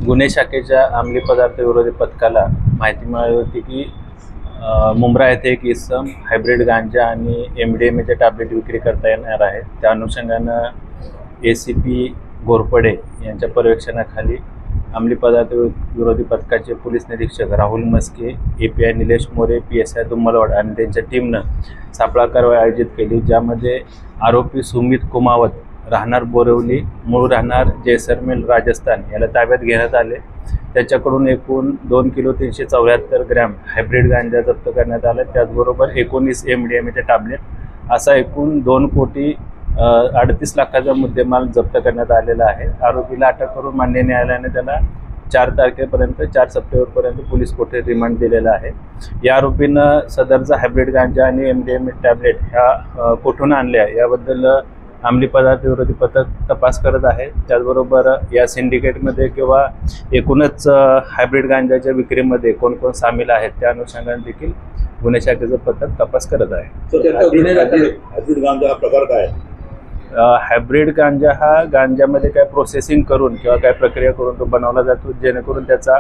गुन्हे शाखेच्या अंमली पदार्थ विरोधी पथकाला माहिती मिळाली होती की मुंब्रा येथे एक इसम हायब्रिड गांजा आणि MDMAच्या टॅबलेट विक्री करता येणार आहे। त्या अनुषंगानं ACP घोरपडे यांच्या पर्यवेक्षणाखाली अंमली पदार्थ विरोधी पथकाचे पोलीस निरीक्षक राहुल मस्के, API निलेश मोरे, PSI दुम्मलवाड आणि त्यांच्या टीमनं सापळा कारवाई आयोजित केली, ज्यामध्ये आरोपी सुमित कुमावत राहणार बोरिवली, मूळ राहणार जैसलमेर राजस्थान याला ताब्यात घेण्यात आले। त्याच्याकडून एकूण 2 किलो 374 ग्रॅम हायब्रिड गांजा जप्त करण्यात आला। त्याचबरोबर 19 MDMAचे टॅबलेट असा एकूण 2 कोटी 38 लाखाचा मुद्देमाल जप्त करण्यात आलेला आहे। आरोपीला अटक करून मान्य न्यायालयाने त्याला 4 तारखेपर्यंत 4 सप्टेंबरपर्यंत पोलीस कोठडीत रिमांड दिलेला आहे। या आरोपीनं सदरचा हायब्रिड गांजा आणि MDMA टॅबलेट ह्या कुठून आणल्या याबद्दल अंमली पदार्थ विरोधी पथक तपास करत आहे। त्याचबरोबर या सिंडिकेटमध्ये किंवा एकूणच हायब्रिड गांजाच्या विक्रीमध्ये कोण कोण सामील आहेत त्या अनुषंगाने देखील गुन्हे शाखेचं पथक तपास करत आहे। हायब्रिड गांजा हा प्रकार काय आहे? हायब्रिड गांजा हा गांजामध्ये काय प्रोसेसिंग करून किंवा काय प्रक्रिया करून तो बनवला जातो, जेणेकरून त्याचा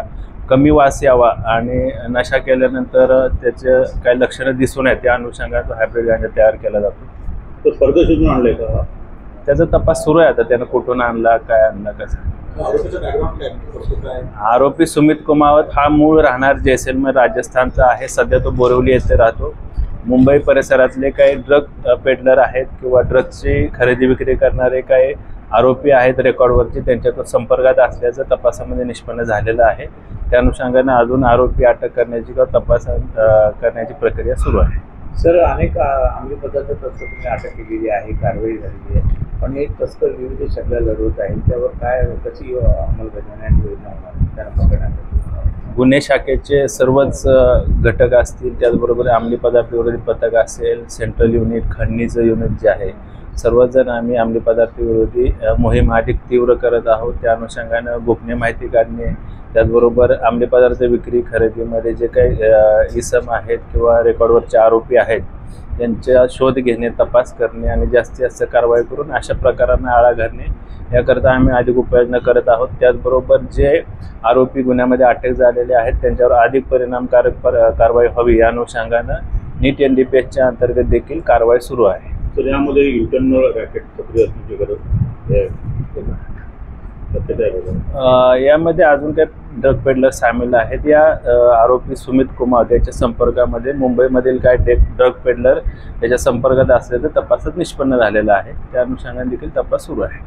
कमी वास यावा आणि नशा केल्यानंतर त्याचे काय लक्षणं दिसून आहेत त्या अनुषंगाने तो हायब्रिड गांजा तयार केला जातो। तो परदेशातून आणलाय का? त्याचा तपास सुरू आहे। आता त्यानं कुठून आणला, काय आणला, कसं। आरोपी सुमित कुमावत हा मूळ राहणार जैसलमेर राजस्थानचा आहे। सध्या तो बोरिवली येथे राहतो। मुंबई परिसरातले काही ड्रग पेडलर आहेत किंवा ड्रग्सची खरेदी विक्री करणारे काही आरोपी आहेत रेकॉर्डवरचे, त्यांच्या तो संपर्कात असल्याचं तपासामध्ये निष्पन्न झालेलं आहे। त्या अनुषंगाने अजून आरोपी अटक करण्याची किंवा तपास करण्याची प्रक्रिया सुरू आहे। सर, अनेक अंमली पदार्थ तस्कर तुम्ही अटक केलेली आहे, कारवाई झालेली आहे, पण एक तस्कर विविध शक्ला लढवत आहे, त्यावर काय कशी अंमलबजावणी आणि योजना होणार त्यांना पकडण्यासाठी? गुन्हे शाखेचे सर्वच घटक असतील, त्याचबरोबर अंमली पदार्थ विरोधी पथक असेल, सेंट्रल युनिट, खंडणीचं युनिट जे आहे, सर्वजण आम्ही अंमली पदार्थ विरोधी मोहीम अधिक तीव्र करत आहोत। त्या अनुषंगानं गोपनीय माहिती काढणे, त्याचबरोबर अंमली पदार्थ विक्री खरेदीमध्ये जे काही इसम आहेत किंवा रेकॉर्डवरचे आरोपी आहेत त्यांचा शोध घेणे, तपास करणे आणि जास्तीत जास्त कारवाई करून अशा प्रकारांना आळा घालणे याकरता आम्ही अधिक उपाययोजना करत आहोत। त्याचबरोबर जे आरोपी गुन्ह्यामध्ये अटक झालेले आहेत त्यांच्यावर अधिक परिणामकारक कारवाई व्हावी या अनुषंगानं नीट NDPSच्या अंतर्गत देखील कारवाई सुरू आहे। तर यामध्ये युटर्न रॅकेट सक्रिय असण्याची गरज यामध्ये अजून काही ड्रग पेडलर सामील आहेत। या आरोपी सुमित कुमार याच्या संपर्कामध्ये मुंबईमधील काय ड्रग पेडलर त्याच्या संपर्कात असल्याचं तपासात निष्पन्न झालेलं आहे। त्या अनुषंगाने देखील तपास सुरू आहे।